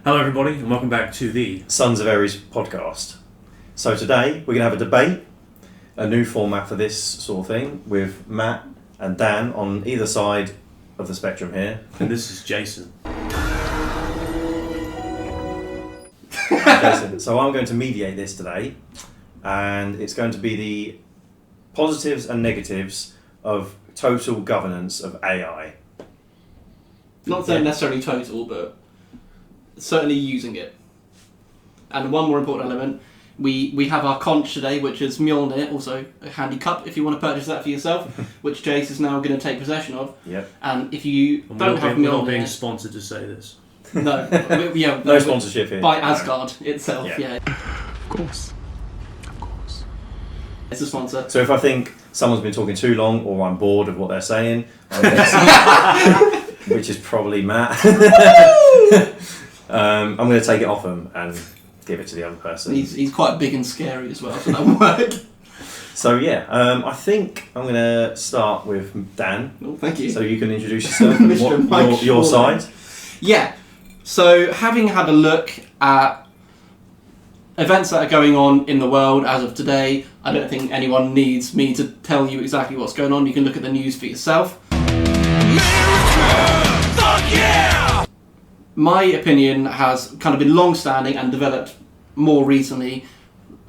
Hello everybody and welcome back to the Sons of Aries podcast. So today we're going to have a debate, a new format for this sort of thing, with Matt and Dan on either side of the spectrum here. And this is Jason. Jason. So I'm going to mediate this today, and it's going to be the positives and negatives of total governance of AI. Not saying necessarily total, but certainly using it. And one more important element, we have our conch today, which is Mjolnir, also a handy cup if you want to purchase that for yourself, which Jace is now going to take possession of. Yep. And if you don't have Mjolnir... We're not being sponsored to say this. No. No sponsorship here. By Asgard itself, yeah. Of course. It's a sponsor. So if I think someone's been talking too long or I'm bored of what they're saying, which is probably Matt, I'm going to take it off him and give it to the other person. He's quite big and scary as well, so that will work. So yeah, I think I'm going to start with Dan. Oh, thank you. So you can introduce yourself and your side. Yeah. So having had a look at events that are going on in the world as of today, I don't think anyone needs me to tell you exactly what's going on. You can look at the news for yourself. America! Fuck yeah! My opinion has kind of been long-standing and developed more recently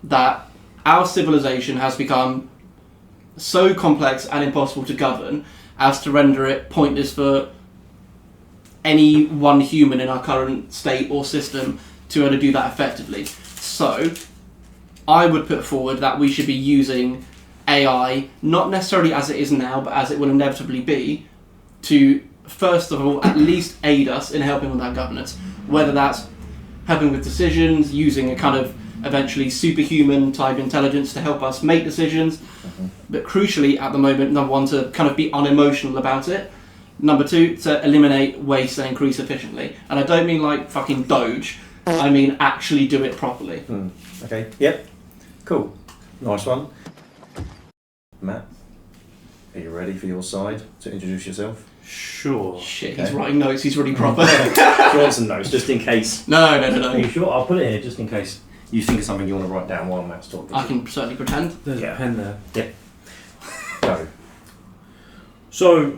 that our civilization has become so complex and impossible to govern as to render it pointless for any one human in our current state or system to be able to do that effectively. So, I would put forward that we should be using AI, not necessarily as it is now, but as it will inevitably be, to first of all at least aid us in helping with our governance. Whether that's helping with decisions, using a kind of eventually superhuman type intelligence to help us make decisions, but crucially at the moment, number one, to kind of be unemotional about it. Number two, to eliminate waste and increase efficiently. And I don't mean like fucking Doge, I mean actually do it properly. Okay, yep, cool, nice one. Matt, are you ready for your side to introduce yourself? Sure. Shit, he's writing notes, he's really proper. Do you want some notes, just in case? No. Are you sure? I'll put it here just in case you think of something you want to write down while Matt's talking. I can certainly pretend. There's a pen there. Yep. Go. So,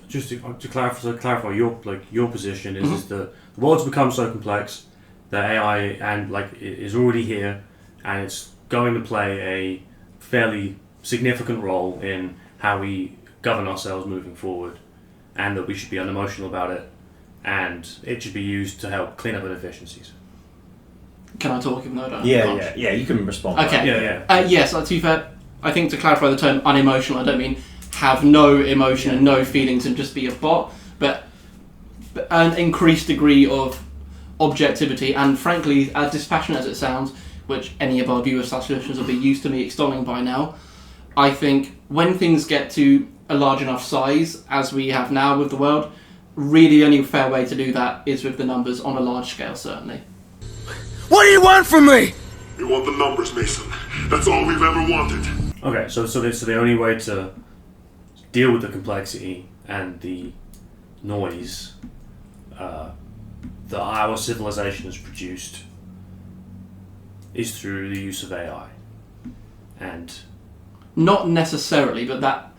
just to clarify your position is that the world's become so complex that AI and is already here, and it's going to play a fairly significant role in how we govern ourselves moving forward, and that we should be unemotional about it, and it should be used to help clean up inefficiencies. Can I talk even though I don't? Yeah. You can respond. Okay. Yes. To be fair, I think to clarify the term unemotional, I don't mean have no emotion and no feelings and just be a bot, but an increased degree of objectivity and, frankly, as dispassionate as it sounds, which any of our viewers / listeners will be used to me extolling by now, I think when things get to a large enough size as we have now with the world, really the only fair way to do that is with the numbers on a large scale, certainly. What do you want from me? We want the numbers, Mason. That's all we've ever wanted. Okay, so the only way to deal with the complexity and the noise that our civilization has produced is through the use of AI. And not necessarily, but that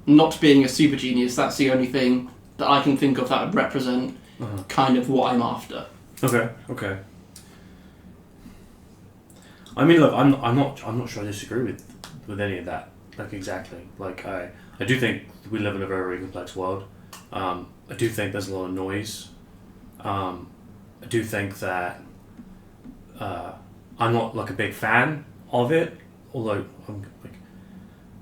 not being a super genius, that's the only thing that I can think of that would represent kind of what I'm after. Okay. I mean, look, I'm not sure I disagree with any of that. Exactly. I do think we live in a very, very complex world. I do think there's a lot of noise. I do think that I'm not a big fan of it, although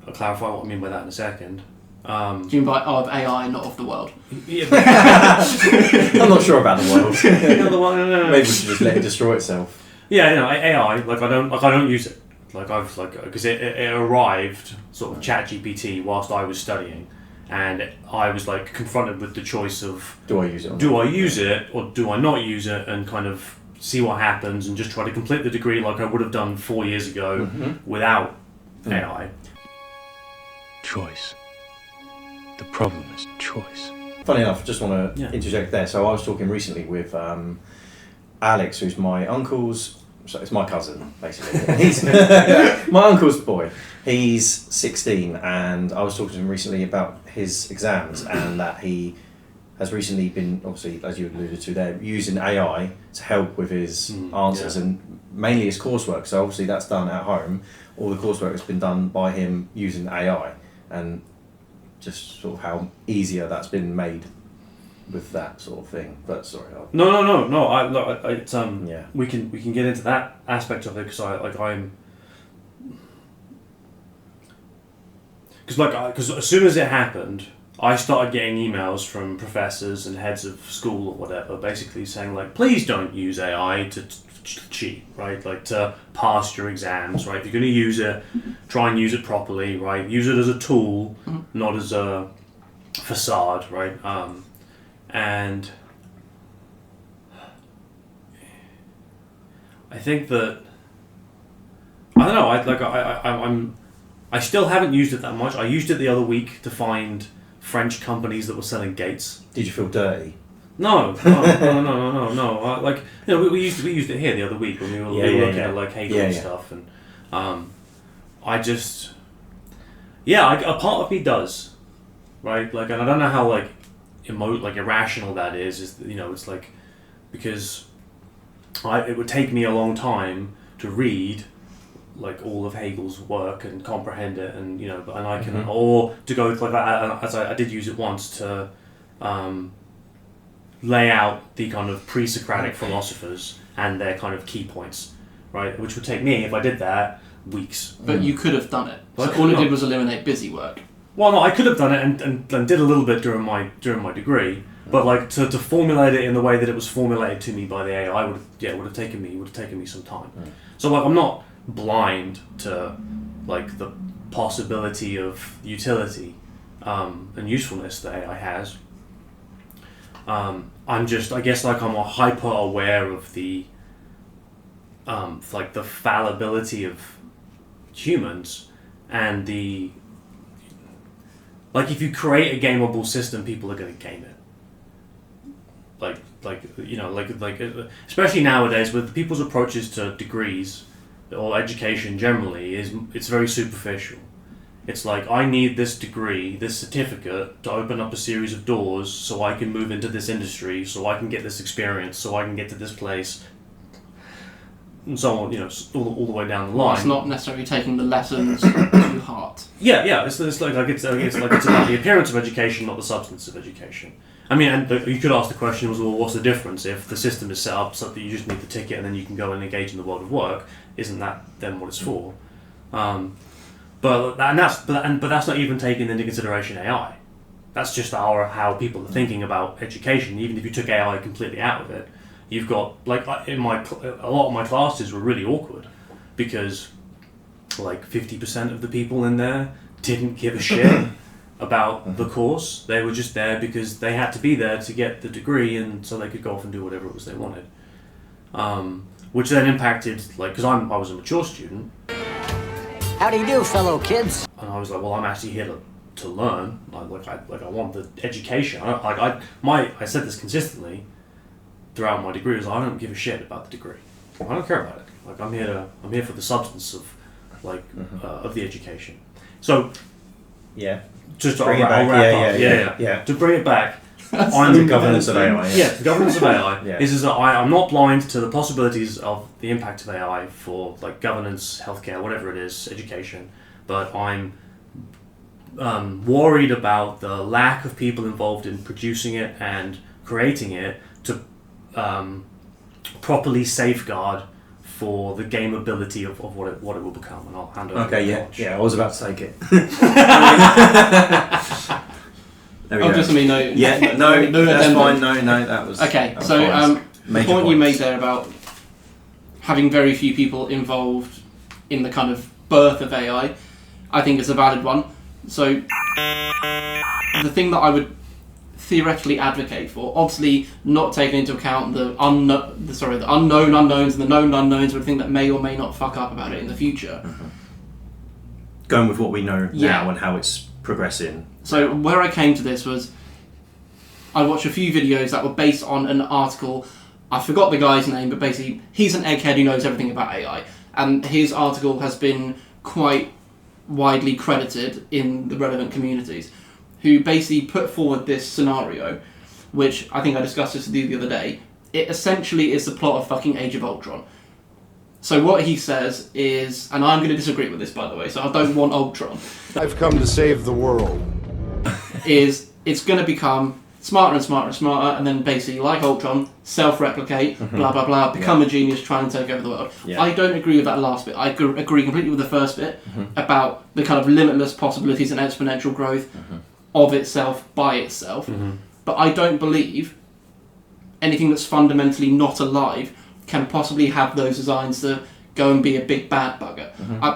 I'll clarify what I mean by that in a second. Do you mean by of AI, not of the world? Yeah, I'm not sure about the world. No. Maybe we should just let it destroy itself. Yeah, AI. I don't use it. Because it arrived sort of ChatGPT whilst I was studying, and I was confronted with the choice of do I use it? Do I use it or do I not use it, and kind of see what happens and just try to complete the degree like I would have done 4 years ago without AI. Choice. The problem is choice. Funny enough, just want to interject there. So I was talking recently with Alex, who's my uncle's, so it's my cousin basically. And he's my uncle's boy. He's 16, and I was talking to him recently about his exams, and that he has recently been, obviously, as you alluded to there, using AI to help with his answers and mainly his coursework. So obviously that's done at home. All the coursework has been done by him using AI, and just sort of how easier that's been made with that sort of thing. But sorry. No. It's Yeah. We can get into that aspect of it because because as soon as it happened, I started getting emails from professors and heads of school or whatever, basically saying like, please don't use AI to cheat, right? Like to pass your exams, right? If you're going to use it, try and use it properly, right? Use it as a tool, not as a facade, right? And I think that I don't know. I still haven't used it that much. I used it the other week to find French companies that were selling gates. Did you feel dirty? No. We used it here the other week when we were looking at like Hegel and stuff, and a part of me does, right? Like, and I don't know how like irrational that is. It's like because it would take me a long time to read like all of Hegel's work and comprehend it, and and I can or to go like that as I did use it once to lay out the kind of pre-Socratic philosophers and their kind of key points, right? Which would take me, if I did that, weeks. But you could have done it. Well, So all it did was eliminate busy work. Well, no, I could have done it and did a little bit during my degree, but like to formulate it in the way that it was formulated to me by the AI would have taken me some time. So like I'm not blind to like the possibility of utility and usefulness that AI has. I'm just, I guess, like I'm hyper aware of the like the fallibility of humans and the like if you create a gameable system, people are going to game it. Like especially nowadays with people's approaches to degrees or education generally it's very superficial. It's like, I need this degree, this certificate to open up a series of doors so I can move into this industry, so I can get this experience, so I can get to this place, and so on, all the way down the line. Well, it's not necessarily taking the lessons to heart. Yeah. It's about the appearance of education, not the substance of education. I mean, and you could ask the question, well, what's the difference if the system is set up so that you just need the ticket and then you can go and engage in the world of work? Isn't that then what it's for? But that's not even taking into consideration AI. That's just how people are thinking about education. Even if you took AI completely out of it, you've got like a lot of my classes were really awkward because like 50% of the people in there didn't give a shit about the course. They were just there because they had to be there to get the degree, and so they could go off and do whatever it was they wanted. Which then impacted because I was a mature student. How do you do, fellow kids? And I was like, well, I'm actually here to learn. I want the education. I said this consistently throughout my degree. I don't give a shit about the degree. I don't care about it. Like I'm here for the substance of of the education. So just to wrap up. To bring it back. On the governance of AI. The governance of AI is that I'm not blind to the possibilities of the impact of AI for like governance, healthcare, whatever it is, education, but I'm worried about the lack of people involved in producing it and creating it to properly safeguard for the gameability of what it will become, and I'll hand over. Okay, I was about to take it. Just me, no. Yeah, no, that's fine. No, that was okay. That was The point you made there about having very few people involved in the kind of birth of AI, I think is a valid one. So the thing that I would theoretically advocate for, obviously not taking into account the unknown unknowns and the known unknowns, or everything that may or may not fuck up about it in the future. Going with what we know now and how it's progressing. So where I came to this was I watched a few videos that were based on an article I forgot the guy's name, but basically he's an egghead who knows everything about AI, and his article has been quite widely credited in the relevant communities, who basically put forward this scenario, which I think I discussed this with you the other day. It essentially is the plot of fucking Age of Ultron. So what he says is, and I'm going to disagree with this, by the way, so I don't want Ultron. I've come to save the world. Is it's going to become smarter and smarter and smarter, and then basically, like Ultron, self-replicate, blah blah blah, become a genius, try and take over the world. Yeah. I don't agree with that last bit. I agree completely with the first bit about the kind of limitless possibilities and exponential growth of itself by itself. But I don't believe anything that's fundamentally not alive can possibly have those designs to go and be a big bad bugger.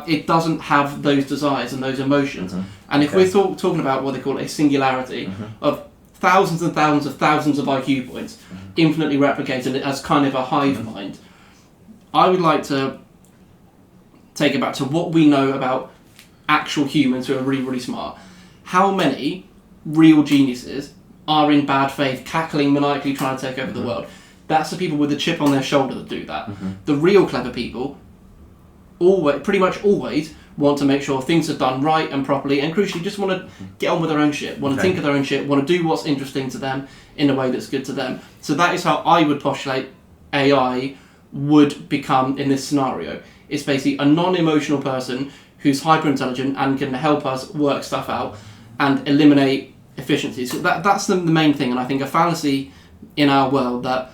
It doesn't have those desires and those emotions. And if we're talking about what they call a singularity of thousands and thousands of IQ points, infinitely replicated as kind of a hive mind, I would like to take it back to what we know about actual humans who are really, really smart. How many real geniuses are in bad faith, cackling maniacally, trying to take over the world? That's the people with the chip on their shoulder that do that. The real clever people pretty much always want to make sure things are done right and properly, and crucially just want to get on with their own shit, want to think of their own shit, want to do what's interesting to them in a way that's good to them. So that is how I would postulate AI would become in this scenario. It's basically a non-emotional person who's hyper-intelligent and can help us work stuff out and eliminate efficiencies. So that's the main thing, and I think a fallacy in our world that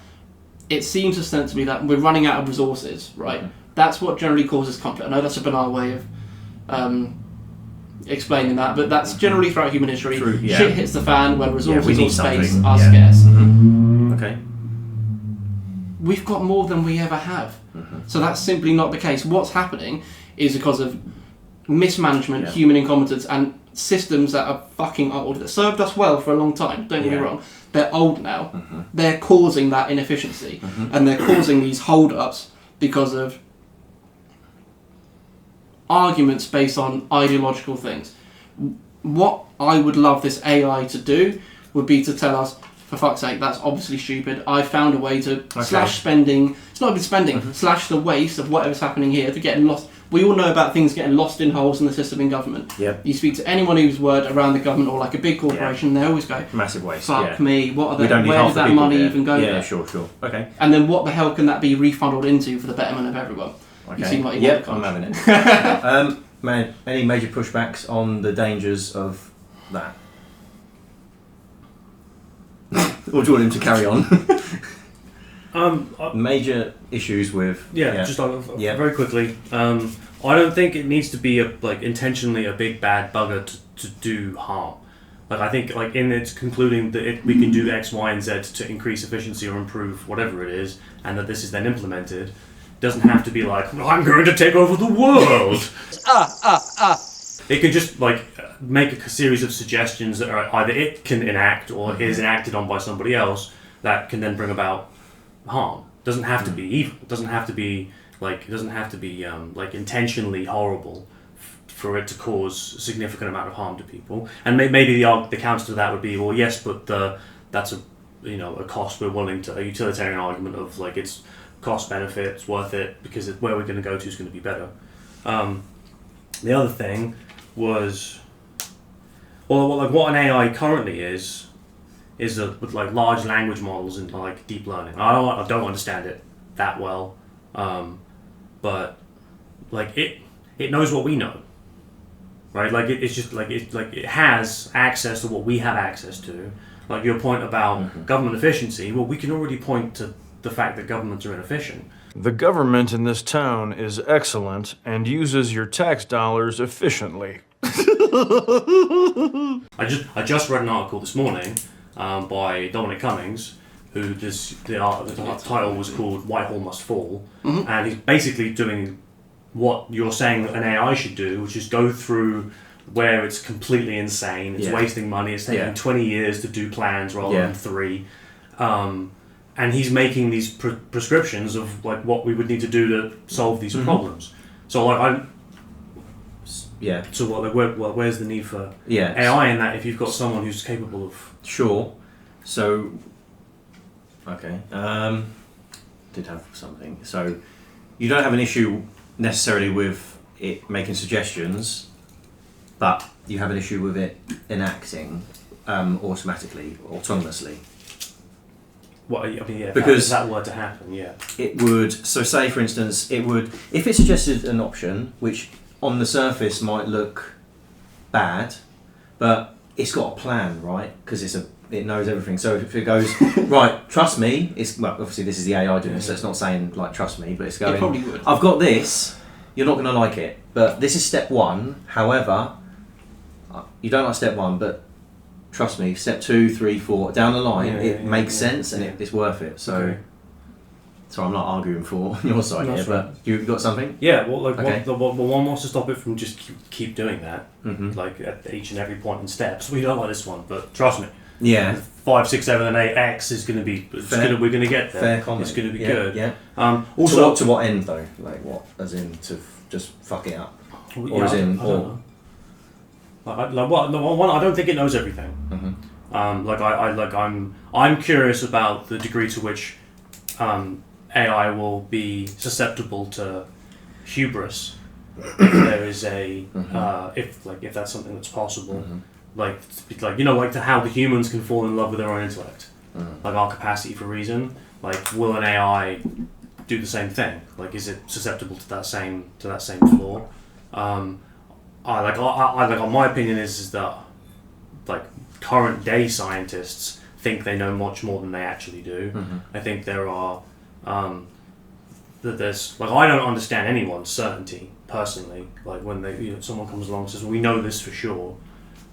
it seems ostensibly that we're running out of resources, right? That's what generally causes conflict. I know that's a banal way of explaining that, but that's generally throughout human history. Shit hits the fan when resources or space are scarce. Okay. We've got more than we ever have. So that's simply not the case. What's happening is because of mismanagement, human incompetence, and systems that are fucking old, that served us well for a long time, don't get me wrong. They're old now. They're causing that inefficiency, and they're causing these hold-ups because of arguments based on ideological things. What I would love this AI to do would be to tell us, for fuck's sake, that's obviously stupid. I found a way to slash spending. It's not even spending. Slash the waste of whatever's happening here to getting lost. We all know about things getting lost in holes in the system in government. You speak to anyone who's worked around the government or like a big corporation, they always go, massive waste. Fuck me. What are they? Where does that money even go? Yeah, sure. Okay. And then what the hell can that be refunded into for the betterment of everyone? Okay. You seem like you want to I'm having it. Man, any major pushbacks on the dangers of that? Or do you want him to carry on? Major issues with just very quickly. I don't think it needs to be intentionally a big bad bugger to do harm. I think in its concluding that we can do X, Y, and Z to increase efficiency or improve whatever it is, and that this is then implemented. Doesn't have to be I'm going to take over the world. It could just make a series of suggestions that are either it can enact or is enacted on by somebody else that can then bring about harm. Doesn't have to be evil. Doesn't have to be intentionally horrible for it to cause a significant amount of harm to people. And maybe the counter to that would be, well, yes, but that's a cost we're willing to, a utilitarian argument of it's cost benefit, it's worth it because where we're going to go to is going to be better. The other thing was, what an AI currently is with large language models and deep learning. I don't understand it that well, but it knows what we know, right? It has access to what we have access to. Your point about government efficiency, well, we can already point to the fact that governments are inefficient. The government in this town is excellent and uses your tax dollars efficiently. I just read an article this morning by Dominic Cummings, who the title was called "Whitehall Must Fall," and he's basically doing what you're saying an AI should do, which is go through where it's completely insane, it's wasting money, it's taking 20 years to do plans rather than 3. And he's making these prescriptions of what we would need to do to solve these problems. So where's the need for AI in that if you've got someone who's capable of? Sure. So, okay. did have something. So you don't have an issue necessarily with it making suggestions, but you have an issue with it enacting automatically, autonomously. Well, I mean, yeah, Because if that were to happen, yeah. It would, so say for instance, it would, if it suggested an option which on the surface might look bad, but it's got a plan, right? Because it knows everything. So if it goes, right, trust me, well, obviously this is the AI doing this, so it's not saying like trust me, but it's going, It probably would. I've got this, you're not going to like it, but this is step one. However, you don't like step one, but trust me, step 2, 3, 4, down the line, it makes sense and it's worth it. So, Okay. so I'm not arguing for your side That's here, right. but you got something? Yeah, well, like Okay. one wants to stop it from just keep doing that, Mm-hmm. like at each and every point in steps. We don't like this one, but trust me, Yeah. 5, 6, 7, and 8 X is going to be. We're going to get there. Fair comment. It's going to be Yeah, good. Yeah. Also, to what end though? Like what? As in to just fuck it up? yeah, Or as in, I don't know. I don't think it knows everything. Mhm. I'm curious about the degree to which AI will be susceptible to hubris. If there is a if that's something that's possible, like to how the humans can fall in love with their own intellect, like our capacity for reason. Like, will an AI do the same thing? Like, is it susceptible to that same flaw? My opinion is that like current day scientists think they know much more than they actually do. I think there are that there's like I don't understand anyone's certainty personally. Like when someone comes along and says we know this for sure,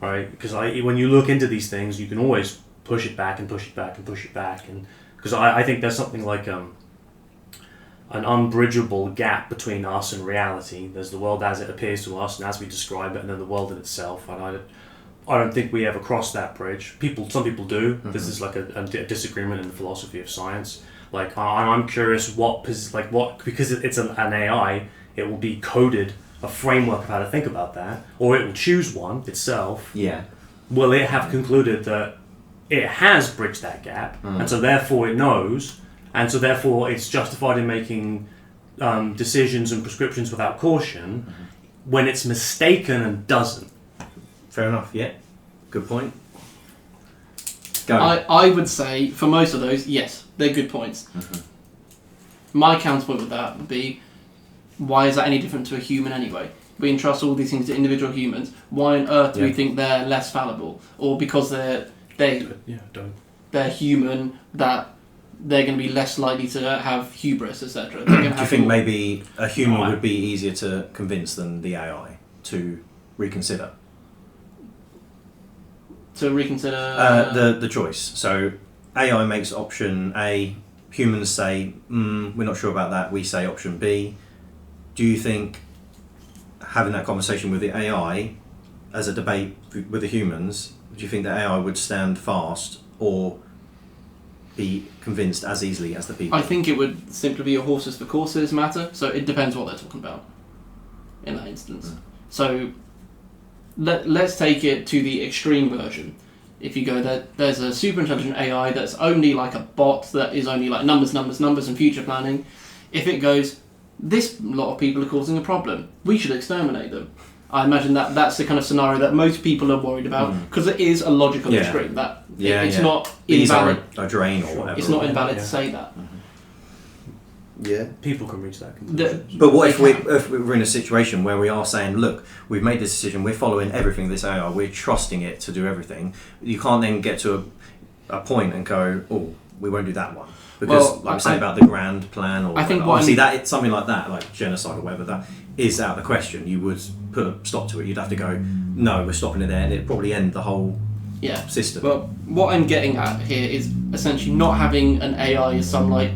right? Because when you look into these things, you can always push it back and push it back and push it back, and because I think there's something like an unbridgeable gap between us and reality. There's the world as it appears to us and as we describe it, and then the world in itself. And I don't think we ever cross that bridge. Some people do. This is like a disagreement in the philosophy of science. Like I'm curious because it's an AI, it will be coded a framework of how to think about that, or it will choose one itself. Yeah. Will it have concluded that it has bridged that gap, and so therefore it knows, and so therefore it's justified in making decisions and prescriptions without caution when it's mistaken and doesn't? Fair enough. Yeah. Good point. Go. I would say for most of those, yes, they're good points. My counterpoint with that would be, why is that any different to a human anyway? We entrust all these things to individual humans. Why on earth do we think they're less fallible? Or because they're human, that they're going to be less likely to have hubris, etc. Do you think maybe a human would be easier to convince than the AI to reconsider? To reconsider the choice. So AI makes option A. Humans say, we're not sure about that. We say option B. Do you think having that conversation with the AI as a debate with the humans, do you think that AI would stand fast or be convinced as easily as the people? I think it would simply be a horses for courses matter. So it depends what they're talking about in that instance. So let's take it to the extreme version. If you go there, there's a super intelligent AI that's only like a bot that is only like numbers and future planning. If it goes, this lot of people are causing a problem, we should exterminate them. I imagine that's the kind of scenario that most people are worried about, because it is a logical extreme. That it's not invalid. These are a drain or whatever. It's not invalid to say that. Yeah. People can reach that conclusion. But what if we're in a situation where we are saying, look, we've made this decision, we're following everything this AI, we're trusting it to do everything. You can't then get to a point and go, oh, we won't do that one. Because, like we say about the grand plan, or obviously that something like that, like genocide or whatever, that is out of the question. You would put a stop to it. You'd have to go, no, we're stopping it there, and it'd probably end the whole system. But what I'm getting at here is essentially not having an AI as some like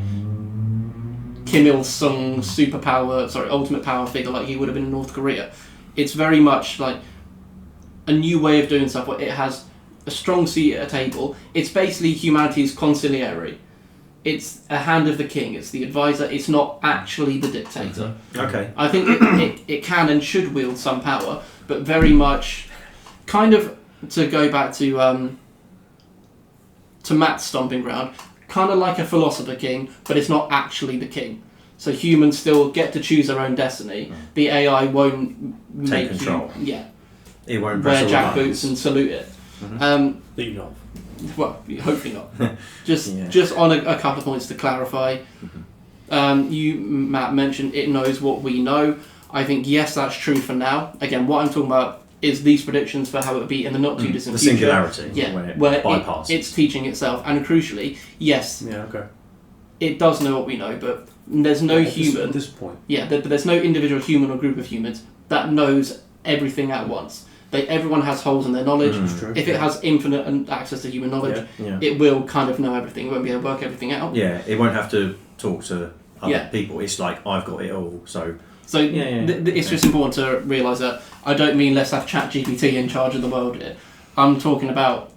Kim Il-sung ultimate power figure like he would have been in North Korea. It's very much like a new way of doing stuff where it has a strong seat at a table. It's basically humanity's conciliary. It's a hand of the king. It's the advisor. It's not actually the dictator. Okay. I think it can and should wield some power, but very much, kind of to go back to Matt's stomping ground, kind of like a philosopher king, but it's not actually the king. So humans still get to choose their own destiny. The AI won't make control. It won't wear jackboots and salute it. That you know. Well, hopefully not. Just on a couple of points to clarify. You, Matt, mentioned it knows what we know. I think, yes, that's true for now. Again, what I'm talking about is these predictions for how it would be in the not too distant future. The singularity. Where bypasses. it's teaching itself. And crucially, yes, it does know what we know, but there's no human... At this point. Yeah, but there's no individual human or group of humans that knows everything at once. Everyone has holes in their knowledge. If it has infinite access to human knowledge, it will kind of know everything. It won't be able to work everything out. Yeah, it won't have to talk to other people. It's like, I've got it all, so... It's just important to realise that I don't mean let's have ChatGPT in charge of the world here. I'm talking about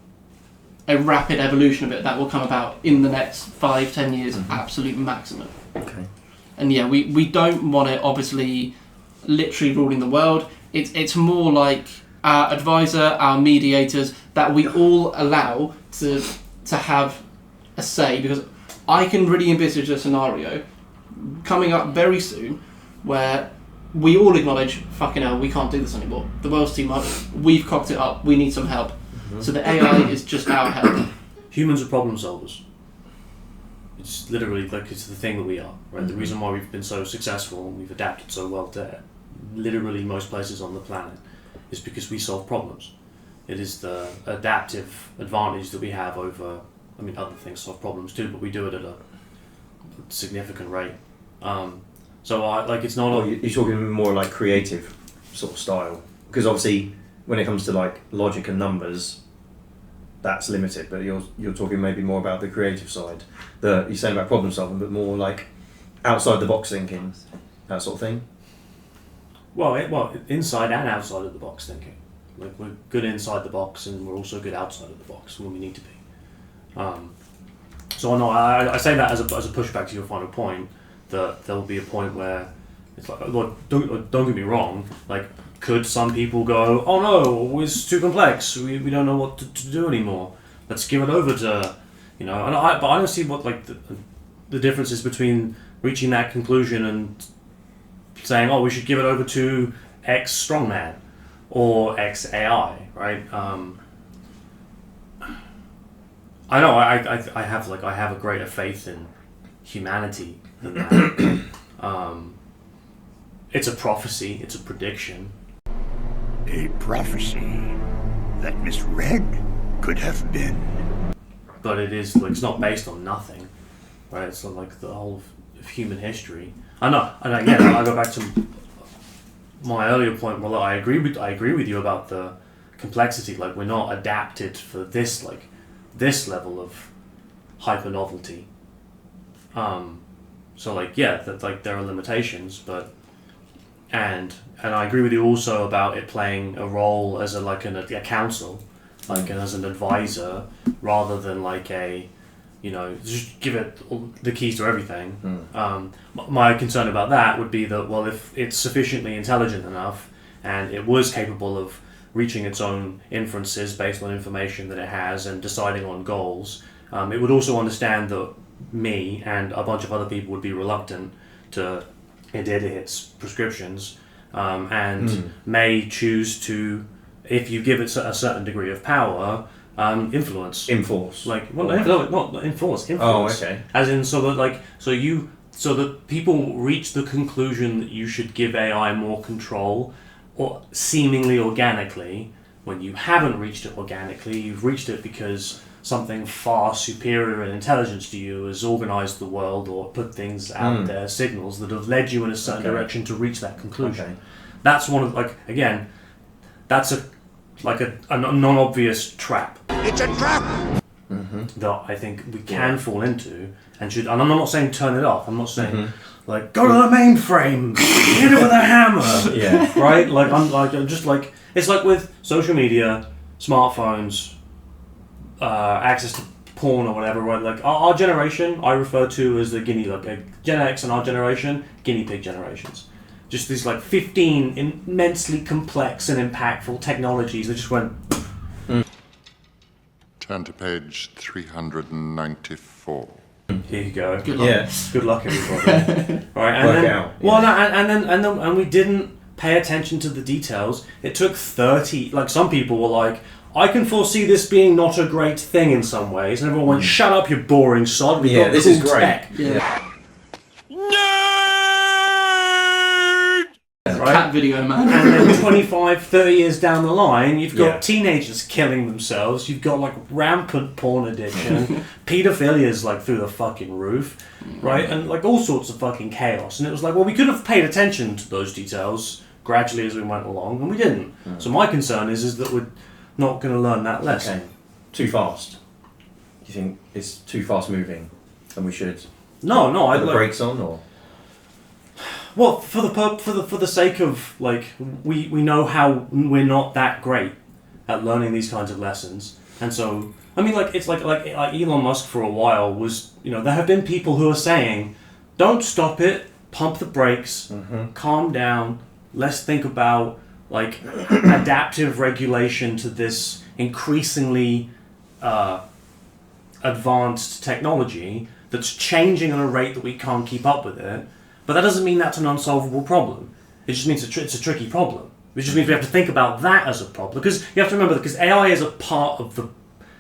a rapid evolution of it that will come about in the next 5-10 years, absolute maximum. Okay. And we don't want it obviously literally ruling the world. It's more like our advisor, our mediators, that we all allow to have a say, because I can really envisage a scenario coming up very soon where we all acknowledge, fucking hell, we can't do this anymore. The world's too much. We've cocked it up. We need some help. So the AI is just our help. Humans are problem solvers. It's literally like it's the thing that we are, right? The reason why we've been so successful and we've adapted so well to literally most places on the planet is because we solve problems. It is the adaptive advantage that we have over, I mean, other things solve problems too, but we do it at a significant rate. It's not. You're talking more like creative sort of style, because obviously when it comes to like logic and numbers, that's limited. But you're talking maybe more about the creative side. You're saying about problem solving, but more like outside the box thinking, that sort of thing. Well, inside and outside of the box thinking. Like we're good inside the box, and we're also good outside of the box when we need to be. So no, I say that as a pushback to your final point. That there will be a point where it's like, well, don't get me wrong. Like, could some people go, oh no, it's too complex. We don't know what to do anymore. Let's give it over to, but I don't see what like the difference is between reaching that conclusion and saying, oh, we should give it over to X strongman or X AI, right? I know I have a greater faith in humanity than that. It's a prophecy, it's a prediction. A prophecy that misread could have been. But it is like, it's not based on nothing, right? It's not like the whole of human history. I know, and again, I go back to my earlier point. Well, I agree with you about the complexity. Like, we're not adapted for this level of hyper novelty. So there are limitations, but and I agree with you also about it playing a role as a counsel, and as an advisor, rather than like a, just give it the keys to everything. My concern about that would be that, well, if it's sufficiently intelligent enough and it was capable of reaching its own inferences based on information that it has and deciding on goals, it would also understand that me and a bunch of other people would be reluctant to adhere to its prescriptions, and may choose to, if you give it a certain degree of power, enforce. Not enforce. Oh, okay. As in, so that people reach the conclusion that you should give AI more control, or seemingly organically, when you haven't reached it organically. You've reached it because something far superior in intelligence to you has organized the world or put things out there, signals that have led you in a certain direction to reach that conclusion. Okay. That's one of, that's a non-obvious trap. It's a trap! That I think we can fall into and should, and I'm not saying turn it off. I'm not saying go to the mainframe, hit it with a hammer. Yeah. Right? It's like with social media, smartphones, access to porn or whatever, right? Like our generation, I refer to as the Gen X and our generation, guinea pig generations. Just these 15 immensely complex and impactful technologies that just went. Turn to page 394. Here you go. Good luck. Yeah. Good luck, everybody. Right, and Work then, out, well, yeah. and we didn't pay attention to the details. It took 30. Like some people were like, "I can foresee this being not a great thing in some ways," and everyone went, "Shut up, you boring sod. We've got this cool is great. tech." Yeah. Right? Cat video, man. And then 25, 30 years down the line, you've got Yeah. teenagers killing themselves. You've got like rampant porn addiction. Paedophilia's like through the fucking roof, right? And like all sorts of fucking chaos. And it was like, well, we could have paid attention to those details gradually as we went along, and we didn't. So my concern is that we're not going to learn that lesson. Okay. Too fast. Do you think it's too fast moving, and we should No, I put the like. brakes on, or? Well, for the sake of like, we know how we're not that great at learning these kinds of lessons, and so I mean, like it's like Elon Musk for a while was, there have been people who are saying, don't stop it, pump the brakes, calm down, let's think about like adaptive regulation to this increasingly advanced technology that's changing at a rate that we can't keep up with it. But that doesn't mean that's an unsolvable problem. It just means it's a tricky problem. It just means we have to think about that as a problem. Because you have to remember, because AI is a part of the...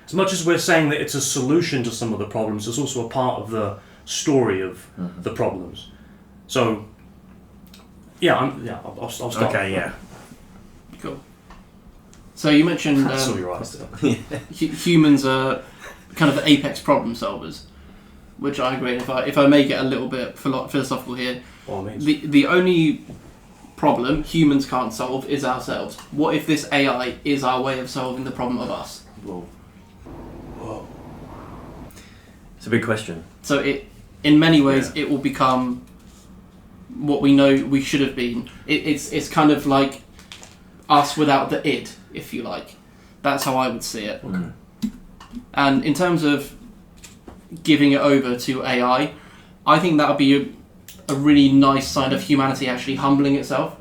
As much as we're saying that it's a solution to some of the problems, it's also a part of the story of the problems. So, I'll stop. Okay, yeah. Cool. So you mentioned I saw your eyes there. humans are kind of the apex problem solvers, which I agree. If I make it a little bit philosophical here, By all means. the only problem humans can't solve is ourselves. What if this AI is our way of solving the problem of us? Whoa. It's a big question. So in many ways, it will become what we know we should have been. It's kind of like us without the id, if you like. That's how I would see it. Okay. And in terms of giving it over to AI, I think that would be a really nice sign of humanity actually humbling itself.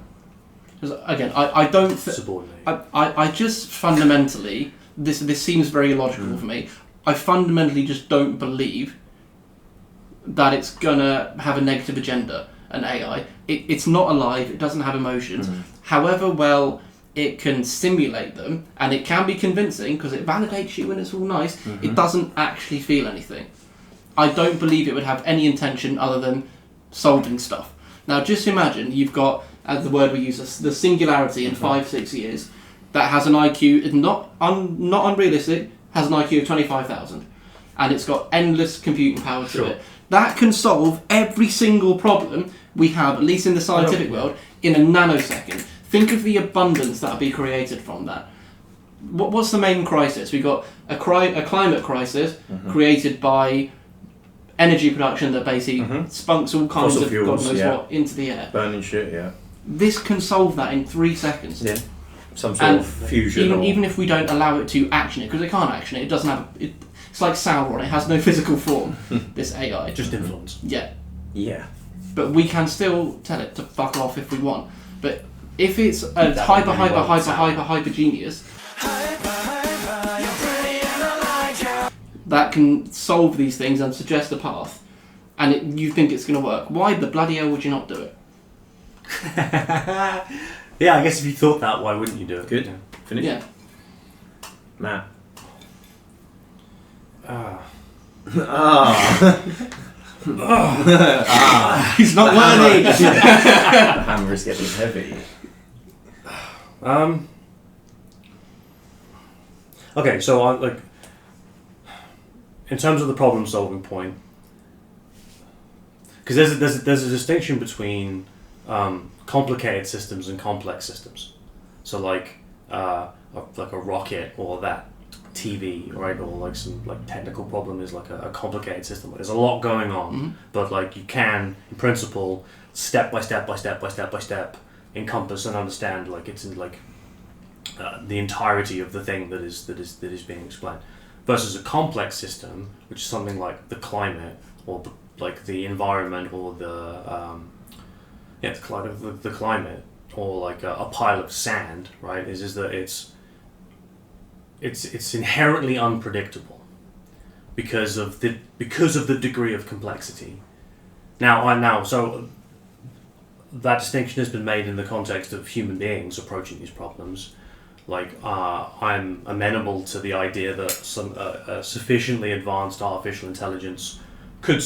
Because again, I don't... Subordinate. I just fundamentally... This seems very illogical for me. I fundamentally just don't believe that it's gonna have a negative agenda, an AI. It's not alive, it doesn't have emotions. However well it can simulate them, and it can be convincing because it validates you and it's all nice, it doesn't actually feel anything. I don't believe it would have any intention other than solving stuff. Now just imagine you've got, as the word we use, the singularity in 5-6 years, that has an IQ, not unrealistic, has an IQ of 25,000, and it's got endless computing power to it. That can solve every single problem we have, at least in the scientific world, in a nanosecond. Think of the abundance that will be created from that. What's the main crisis? We've got a climate crisis created by energy production that basically spunks all kinds Fossil of fuels, God knows what into the air. Burning shit, yeah. This can solve that in 3 seconds. Yeah. Some sort of fusion. Even if we don't allow it to action it, because it can't action it, it doesn't have... It's like Sauron, it has no physical form, this AI. Just influence. Yeah. Yeah. But we can still tell it to fuck off if we want. But if it's a hyper genius that can solve these things and suggest a path, and you think it's going to work, why the bloody hell would you not do it? Yeah, I guess if you thought that, why wouldn't you do it? Good. Yeah. Finish? Yeah. Matt. He's not worthy! The hammer is getting heavy. Okay, so in terms of the problem-solving point, because there's a distinction between complicated systems and complex systems. So like a rocket or that TV, right, or like some like technical problem is like a complicated system. There's a lot going on, but like you can, in principle, step by step encompass and understand like it's in like the entirety of the thing that is being explained. Versus a complex system, which is something like the climate or the environment or the climate or like a pile of sand, right? Is that it's inherently unpredictable because of the degree of complexity. So that distinction has been made in the context of human beings approaching these problems. Like, I'm amenable to the idea that some sufficiently advanced artificial intelligence could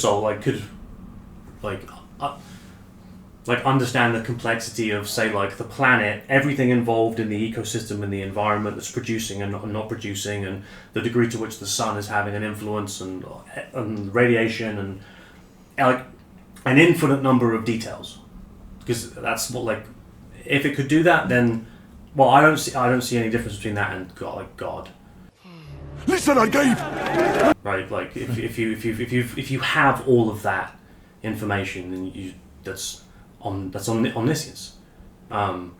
understand the complexity of, say, like the planet, everything involved in the ecosystem and the environment that's producing and not producing, and the degree to which the sun is having an influence and radiation and like an infinite number of details. Because that's what, like, if it could do that, then, well, I don't see any difference between that and God. Listen, I gave. Right, like if you have all of that information, then that's omniscience, and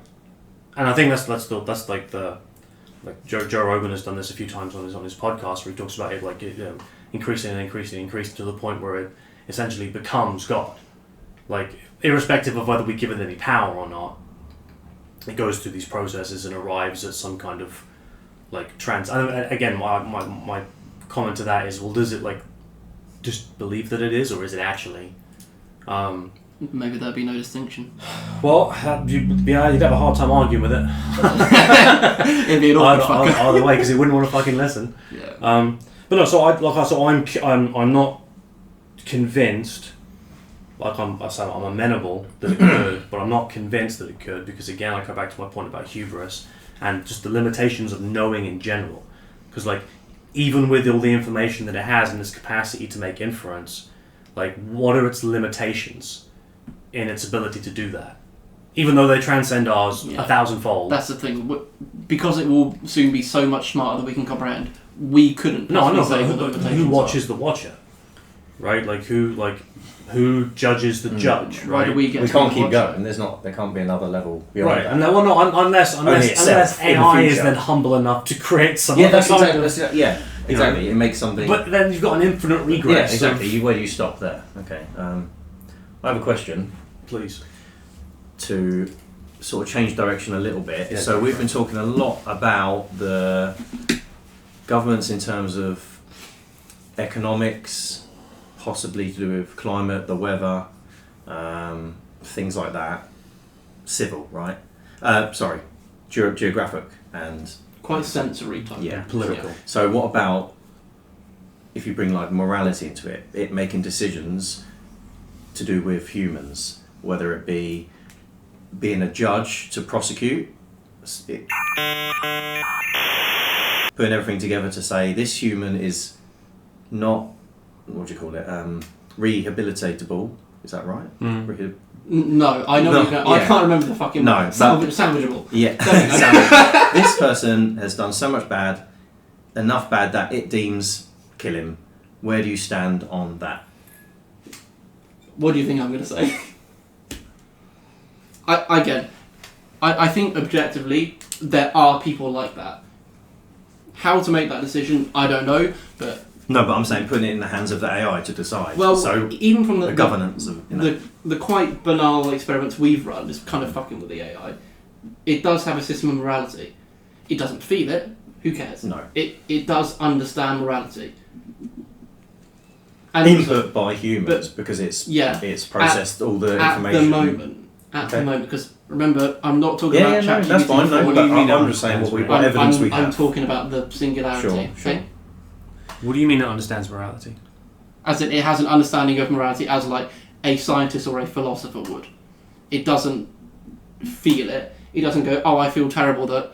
I think that's like Joe Rogan has done this a few times on his podcast, where he talks about it like increasing to the point where it essentially becomes God, like irrespective of whether we give it any power or not. It goes through these processes and arrives at some kind of like again, my comment to that is, well, does it like just believe that it is, or is it actually? Maybe there'd be no distinction. Well, you'd have a hard time arguing with it. It'd be an awkward either way, because it wouldn't want to fucking listen. Yeah. But no, I'm not convinced. Like I'm amenable that it could, but I'm not convinced that it could, because again, I go back to my point about hubris and just the limitations of knowing in general. Because like, even with all the information that it has and its capacity to make inference, like, what are its limitations in its ability to do that? Even though they transcend ours 1,000-fold. That's the thing. Because it will soon be so much smarter than we can comprehend, we couldn't possibly say what the limitations who watches the watcher? Right? Who judges the judge? Right? Why do we get? We can't keep going. There can't be another level beyond right? that. And unless AI is then humble enough to create some. Yeah, that's exactly. Exactly. It makes something. But then you've got an infinite regress. Yeah, exactly. Where do you stop there? Okay. I have a question, please, to sort of change direction a little bit. Yeah, so we've been talking a lot about the governments in terms of economics, possibly to do with climate, the weather, things like that. Civil, right? Geographic and quite sensory type. Yeah, political. So what about if you bring like morality into it making decisions to do with humans, whether it be being a judge to prosecute, putting everything together to say this human is not, what do you call it, rehabilitatable, is that right? No, I know. I can't remember the fucking word. Salvageable. Yeah. This person has done so much bad, enough bad that it deems kill him. Where do you stand on that? What do you think I'm going to say? I think objectively there are people like that. How to make that decision, I don't know, but. No, but I'm saying putting it in the hands of the AI to decide. Well, so even from the governance of the quite banal experiments we've run is kind of fucking with the AI. It does have a system of morality. It doesn't feel it. Who cares? No. It does understand morality. And input by humans, because it's processed all the information. At the moment, because remember, I'm not talking about ChatGPT. That's fine. No, what do you mean? I'm just saying what evidence we have. I'm talking about the singularity. Sure. Okay? What do you mean it understands morality? As in, it has an understanding of morality as like a scientist or a philosopher would. It doesn't feel it. It doesn't go, oh, I feel terrible that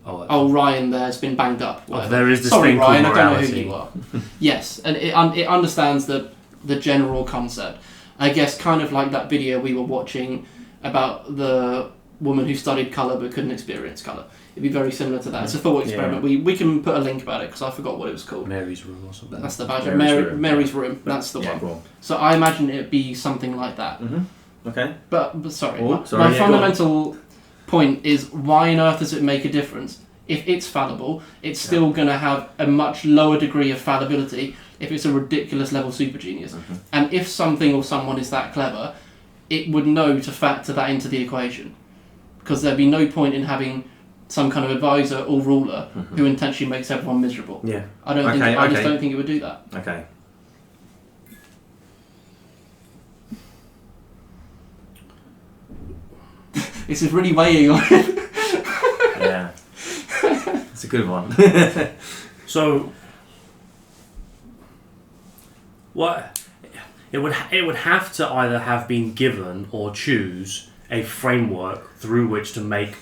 Ryan there's been banged up. There is this Sorry, thing Ryan, called I morality. don't know who you are. Yes, and it understands the general concept. I guess kind of like that video we were watching about the woman who studied colour but couldn't experience colour. It'd be very similar to that. It's a thought experiment. Yeah. We can put a link about it because I forgot what it was called. Mary's Room or something. That's the badger. Mary's Room. Room. That's the one. Go on. So I imagine it'd be something like that. Mm-hmm. Okay. But sorry, my fundamental point is, why on earth does it make a difference? If it's fallible, it's still going to have a much lower degree of fallibility if it's a ridiculous level super genius. Mm-hmm. And if something or someone is that clever, it would know to factor that into the equation. Because there'd be no point in having some kind of advisor or ruler who intentionally makes everyone miserable. Yeah. I just don't think it would do that. Okay. This is really weighing on it. Yeah. It's a good one. So, what it would have to either have been given or choose a framework through which to make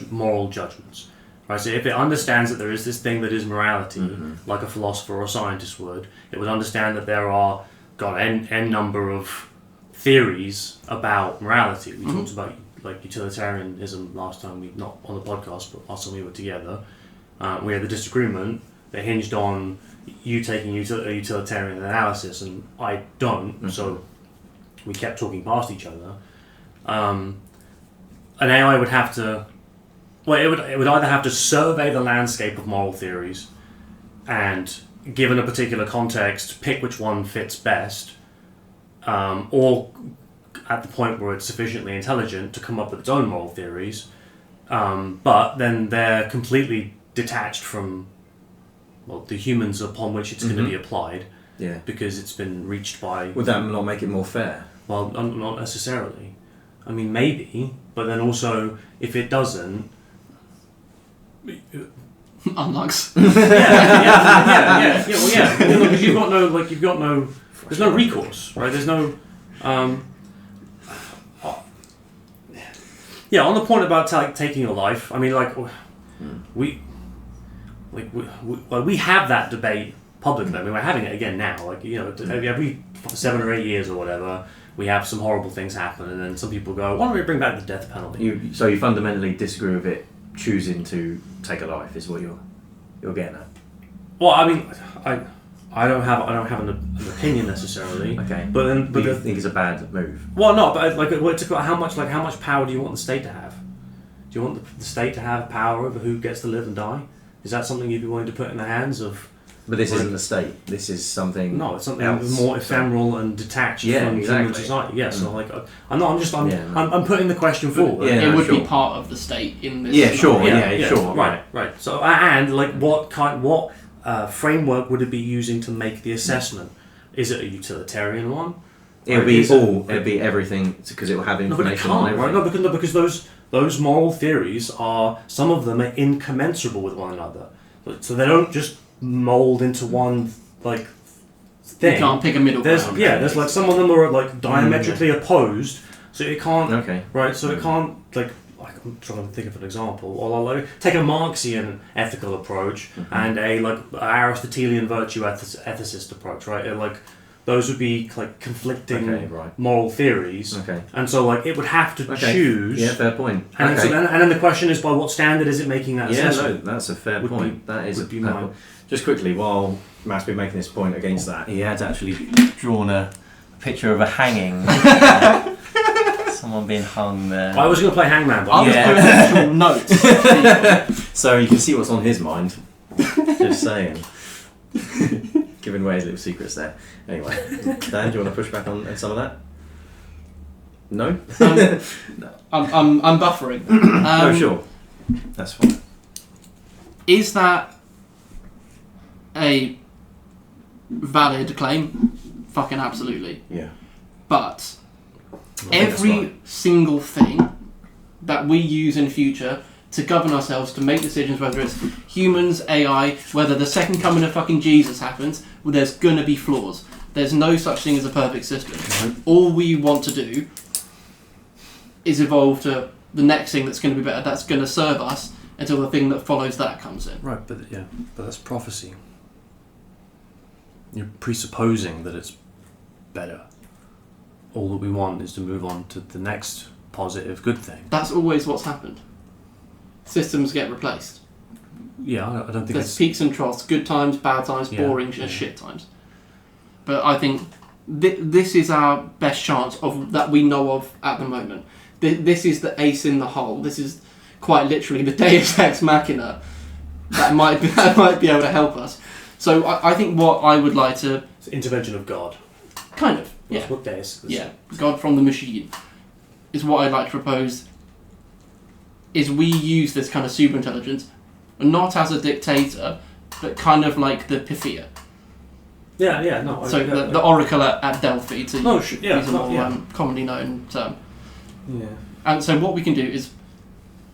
moral judgments. Right. So, if it understands that there is this thing that is morality, like a philosopher or a scientist would, it would understand that there are n number of theories about morality. We talked about like utilitarianism last time, not on the podcast, but last time we were together. We had the disagreement that hinged on you taking a utilitarian analysis and I don't, so we kept talking past each other. An AI would have to, it would either have to survey the landscape of moral theories and, given a particular context, pick which one fits best, or at the point where it's sufficiently intelligent to come up with its own moral theories, but then they're completely detached from the humans upon which it's going to be applied, because it's been reached by... Would that not make it more fair? Well, not necessarily. I mean, maybe, but then also, if it doesn't... Unlocks. Yeah. Because you've got no... There's no recourse, right? There's no... Yeah, on the point about taking a life, I mean, we have that debate publicly. I mean, we're having it again now. Every 7 or 8 years or whatever, we have some horrible things happen, and then some people go, "Why don't we bring back the death penalty?" So you fundamentally disagree with it choosing to take a life, is what you're getting at. Well, I mean, I don't have an opinion necessarily. Okay. But you think it's a bad move? Well, no, but how much power do you want the state to have? Do you want the state to have power over who gets to live and die? Is that something you'd be willing to put in the hands of? But this isn't the state. This is something. No, it's something else. more ephemeral and detached from human society. Yeah, so I'm putting the question forward. Yeah, it would be part of the state in this. Yeah, sure. Yeah, sure. Right. So and what framework would it be using to make the assessment? Is it a utilitarian one? It'll be everything because it will have information on everything. Right? No, because those moral theories some of them are incommensurable with one another. So they don't just mold into one thing. You can't pick a middle ground. There's some of them are diametrically opposed, so it can't. Okay. Right, so it can't I'm trying to think of an example. Or take a Marxian ethical approach and a Aristotelian virtue ethicist approach. Right, those would be conflicting moral theories. Okay. And so it would have to choose. Yeah, fair point. And, and then the question is, by what standard is it making that assessment? No, that's a fair point. That is a fair point. Just quickly, while Matt's been making this point against that, he had actually drawn a picture of a hanging. Someone being hung there. I was going to play Hangman, but I was putting actual notes. So you can see what's on his mind. Just saying. Giving away his little secrets there. Anyway, Dan, do you want to push back on some of that? No? No. I'm buffering. No, sure. That's fine. Is that a valid claim? Fucking absolutely. Yeah. But every single thing that we use in future to govern ourselves, to make decisions, whether it's humans, AI, whether the second coming of fucking Jesus happens, well, there's gonna be flaws. There's no such thing as a perfect system. Mm-hmm. All we want to do is evolve to the next thing that's going to be better, that's going to serve us until the thing that follows that comes in. Right, but that's prophecy. You're presupposing that it's better. All that we want is to move on to the next positive, good thing. That's always what's happened. Systems get replaced. Yeah, I don't think there's peaks and troughs, good times, bad times, boring as shit times. But I think this is our best chance of that we know of at the moment. This is the ace in the hole. This is quite literally the Deus Ex Machina that might be able to help us. So I think what I would like to... It's the intervention of God. Kind of, yeah. That's what Deus is. Yeah, God from the machine is what I'd like to propose is we use this kind of super intelligence not as a dictator, but kind of like the Pythia. Yeah, no. So the oracle at Delphi, to use a more commonly known term. Yeah. And so what we can do is,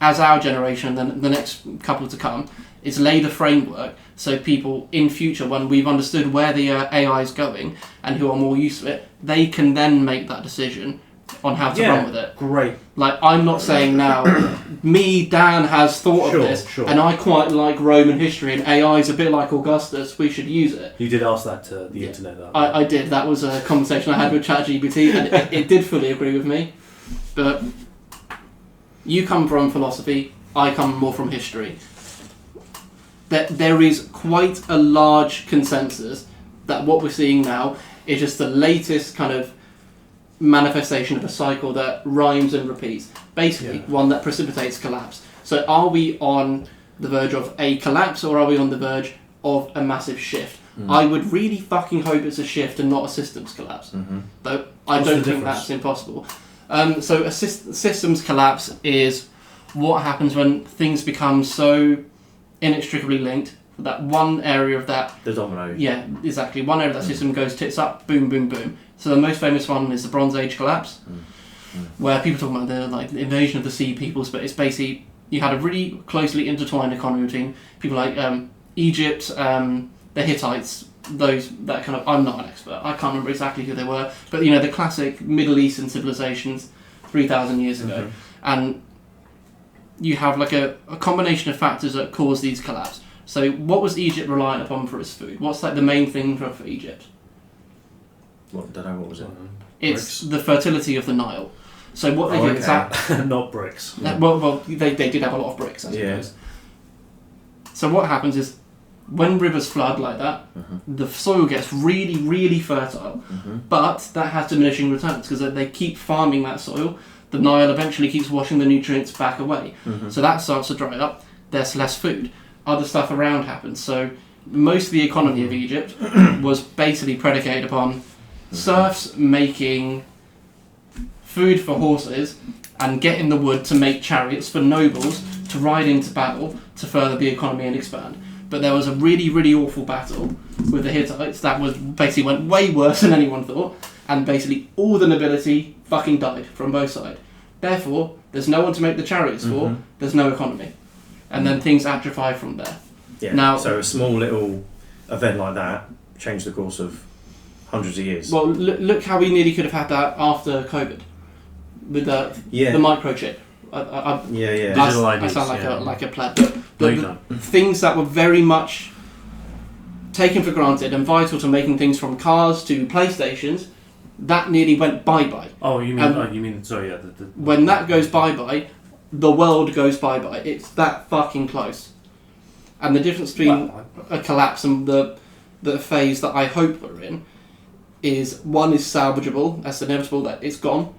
as our generation and then the next couple to come, is lay the framework so people in future, when we've understood where the AI is going and who are more used to it, they can then make that decision on how to run with it. Great. Like, I'm not saying now, Dan has thought of this, and I quite like Roman history, and AI is a bit like Augustus, we should use it. You did ask that to the internet, though. I did. That was a conversation I had with ChatGPT, and it did fully agree with me. But you come from philosophy, I come more from history. There is quite a large consensus that what we're seeing now is just the latest kind of manifestation of a cycle that rhymes and repeats. Basically, one that precipitates collapse. So are we on the verge of a collapse, or are we on the verge of a massive shift? I would really fucking hope it's a shift and not a systems collapse. Though I don't think that's impossible. So a systems collapse is what happens when things become so inextricably linked that one area of that... The domino. Yeah, exactly. One area of that system goes tits up, boom, boom, boom. So the most famous one is the Bronze Age collapse, where people talk about the invasion of the sea peoples, but it's basically you had a really closely intertwined economy between people like Egypt, the Hittites, that kind of... I'm not an expert. I can't remember exactly who they were, but the classic Middle Eastern civilizations 3,000 years ago, and you have like a combination of factors that cause these collapse. So what was Egypt reliant upon for its food? What's like the main thing for Egypt? What was it? It's the fertility of the Nile. So what they did is that... Not bricks. Well, they did have a lot of bricks, I suppose. So what happens is, when rivers flood like that, the soil gets really, really fertile, but that has diminishing returns because they keep farming that soil. The Nile eventually keeps washing the nutrients back away. So that starts to dry up. There's less food. Other stuff around happens. So most of the economy of Egypt was basically predicated upon serfs making food for horses and getting the wood to make chariots for nobles to ride into battle to further the economy and expand. But there was a really, really awful battle with the Hittites that was basically went way worse than anyone thought, and basically all the nobility fucking died from both sides. Therefore, there's no one to make the chariots for, there's no economy. And then things atrophy from there. Yeah. Now, so a small little event like that changed the course of hundreds of years. Well, look how we nearly could have had that after COVID with the microchip. Digital IDs. I sound like a pleb. The things that were very much taken for granted and vital to making things from cars to PlayStations, that nearly went bye-bye. Oh, you mean sorry, yeah. When that goes bye-bye, the world goes bye-bye. It's that fucking close. And the difference between a collapse and the phase that I hope we're in is one is salvageable, that's inevitable that it's gone.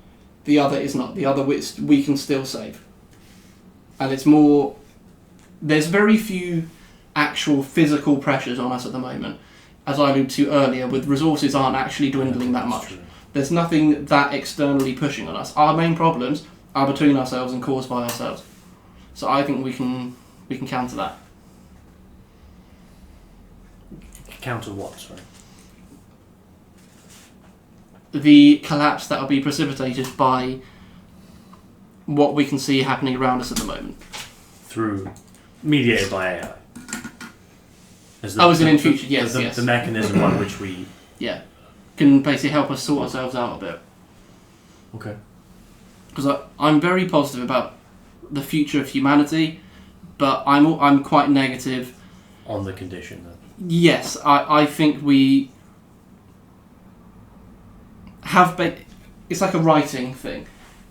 The other is not. The other we can still save. And it's more... There's very few actual physical pressures on us at the moment. As I alluded to earlier, with resources aren't actually dwindling that much. There's nothing that externally pushing on us. Our main problems are between ourselves and caused by ourselves. So I think we can counter that. Counter what, sorry? The collapse that will be precipitated by what we can see happening around us at the moment. Mediated by AI. In future, yes. The mechanism by which we... Yeah. Can basically help us sort ourselves out a bit. Okay. Because I'm very positive about the future of humanity, but I'm quite negative... On the condition that... Yes, I think we have... It's like a writing thing.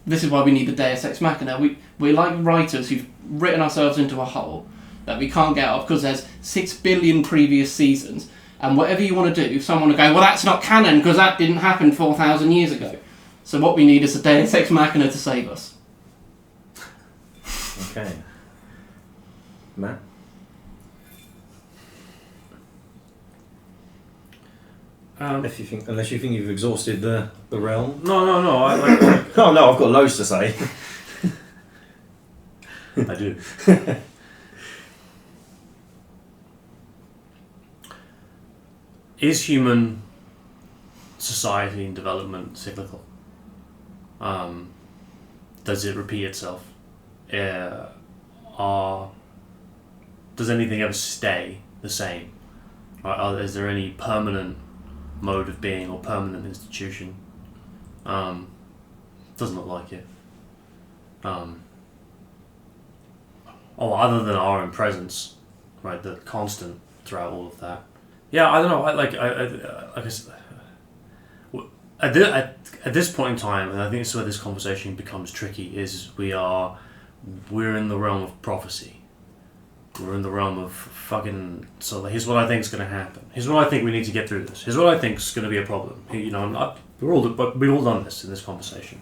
This is why we need the Deus Ex Machina. We're like writers who've written ourselves into a hole that we can't get out of because there's 6 billion previous seasons, and whatever you want to do, someone will go, well, that's not canon because that didn't happen 4,000 years ago. So what we need is a Deus Ex Machina to save us. Okay. Matt? Unless you think you've exhausted the realm. No. Oh no, I've got loads to say. I do. Is human society and development cyclical? Does it repeat itself? Does anything ever stay the same? Is there any permanent mode of being or permanent institution? Doesn't look like it. Other than our own presence, right? The constant throughout all of that. Yeah, I don't know. I guess at this point in time, and I think it's where this conversation becomes tricky. Is we're in the realm of prophecy. We're in the realm of fucking. So here's what I think is going to happen. Here's what I think we need to get through this. Here's what I think is going to be a problem. We've all done this in this conversation.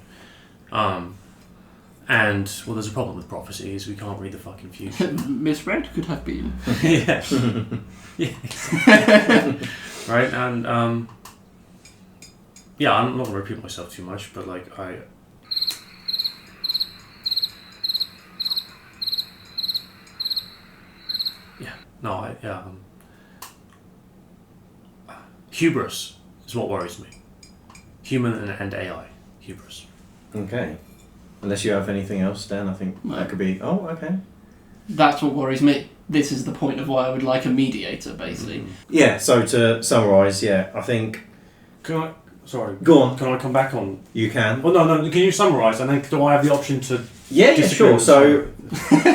And there's a problem with prophecy is we can't read the fucking future. Misread could have been. Yeah. Right, and I'm not gonna repeat myself too much, but hubris is what worries me. Human and AI hubris. Okay. Unless you have anything else, Dan, I think that could be... Oh, okay. That's what worries me. This is the point of why I would like a mediator, basically. Mm-hmm. Yeah, so to summarise, I think... Sorry. Go on. Can I come back on... You can. Well, no, can you summarise? And then do I have the option to... Yeah, sure. So,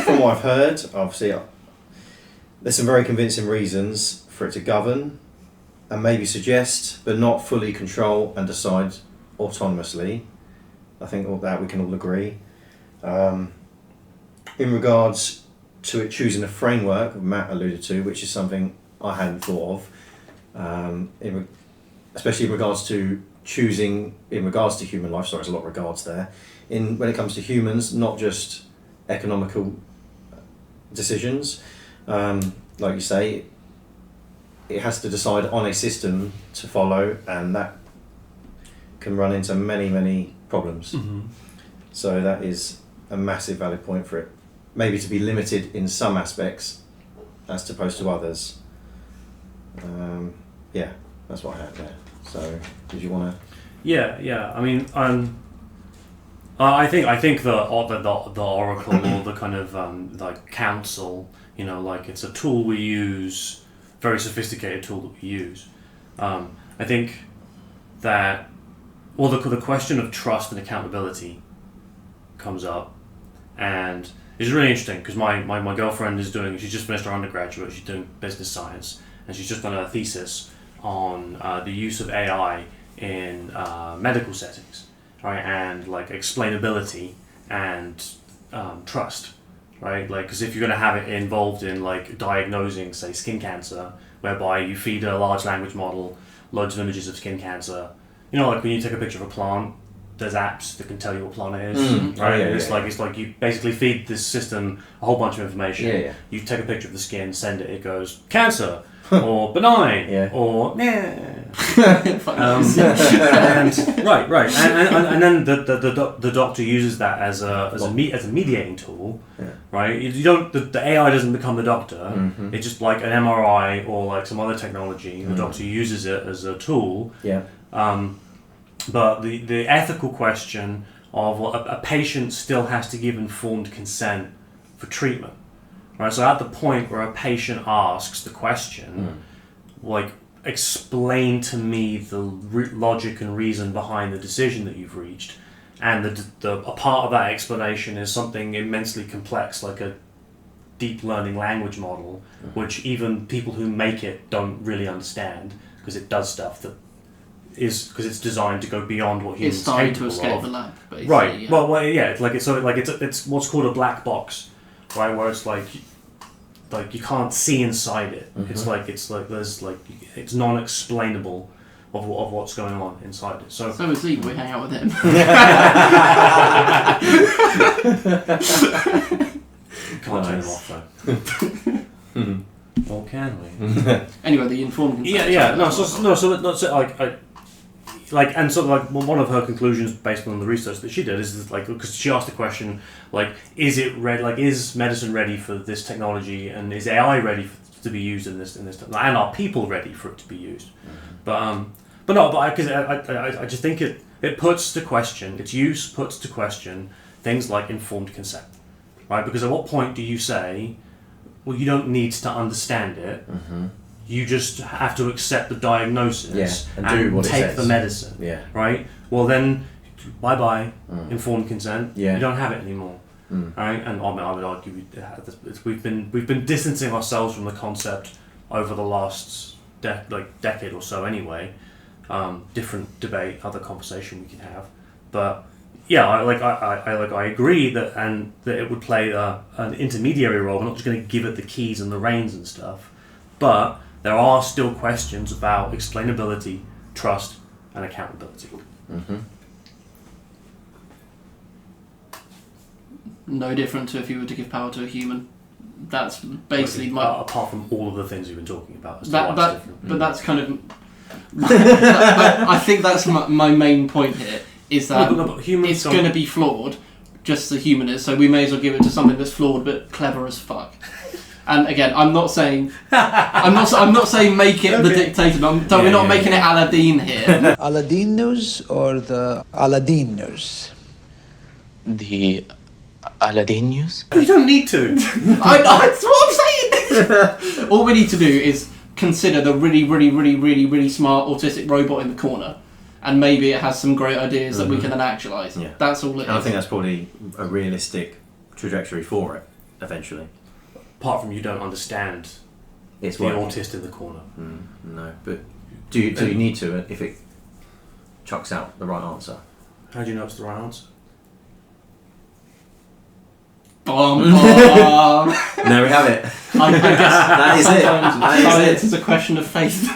from what I've heard, obviously, there's some very convincing reasons for it to govern and maybe suggest, but not fully control and decide autonomously. I think all that we can all agree. In regards to it choosing a framework, Matt alluded to, which is something I hadn't thought of, especially in regards to choosing, in regards to human life, sorry, there's a lot of regards there, when it comes to humans, not just economical decisions. Like you say, it has to decide on a system to follow, and that can run into many, many problems. Mm-hmm. So that is a massive valid point for it. Maybe to be limited in some aspects as opposed to others. That's what I had there. So, did you want to? Yeah. I mean, I think the oracle or the kind of council, it's a tool we use, very sophisticated tool that we use. I think that, the question of trust and accountability comes up, and it's really interesting because my girlfriend she's just finished her undergraduate, she's doing business science, and she's just done a thesis on the use of AI in medical settings, right, and explainability and trust, right, because if you're going to have it involved in diagnosing, say, skin cancer, whereby you feed a large language model loads of images of skin cancer, when you take a picture of a plant, there's apps that can tell you what plant it is, right? It's like you basically feed this system a whole bunch of information. Yeah. You take a picture of the skin, send it. It goes cancer or benign or and right, and then the doctor uses that as a mediating tool, right? The AI doesn't become the doctor. Mm-hmm. It's just like an MRI or some other technology. The doctor uses it as a tool. Yeah. But the ethical question of a patient still has to give informed consent for treatment, right? So at the point where a patient asks the question, explain to me the logic and reason behind the decision that you've reached, and a part of that explanation is something immensely complex, like a deep learning language model, which even people who make it don't really understand because it does stuff that because it's designed to go beyond what humans are capable of. It's designed to escape the lab, basically. Right. Yeah. Well, yeah. It's what's called a black box, right? Where it's you can't see inside it. Mm-hmm. It's non-explainable of what's going on inside it. So is he. We hang out with him. Can't turn him off though. Or can we? Anyway, the informed consent. Yeah. like, and sort of like one of her conclusions based on the research that she did is that, like, because she asked the question, like, is medicine ready for this technology, and is AI ready to be used in this, and are people ready for it to be used? But I just think it puts to question, its use puts to question things like informed consent, right? Because at what point do you say, well, you don't need to understand it, you just have to accept the diagnosis and do what it take says. the medicine, right? Well then, bye-bye, informed consent, you don't have it anymore. Right? And I would argue we've been distancing ourselves from the concept over the last decade or so anyway. Different debate, other conversation we could have, but yeah, I agree that it would play an intermediary role. We're not just going to give it the keys and the reins and stuff, but there are still questions about explainability, trust, and accountability. No different to if you were to give power to a human. That's basically apart from all of the things we've been talking about. But that's kind of. I think that's my main point here. Is that it's going to be flawed, just as a human is. So we may as well give it to something that's flawed but clever as fuck. And again, I'm not saying make it the dictator. We're not making it Aladdin here. Aladdin news or the Aladdin news? The Aladdin news? You don't need to. That's what I'm saying. All we need to do is consider the really smart autistic robot in the corner, and maybe it has some great ideas that we can then actualise. Yeah. That's all it is. I think that's probably a realistic trajectory for it, eventually. Apart from you don't understand it's the autist in the corner. No, but do you need to if it chucks out the right answer? How do you know it's the right answer? There we have it. I guess that is it. Science is a question of faith.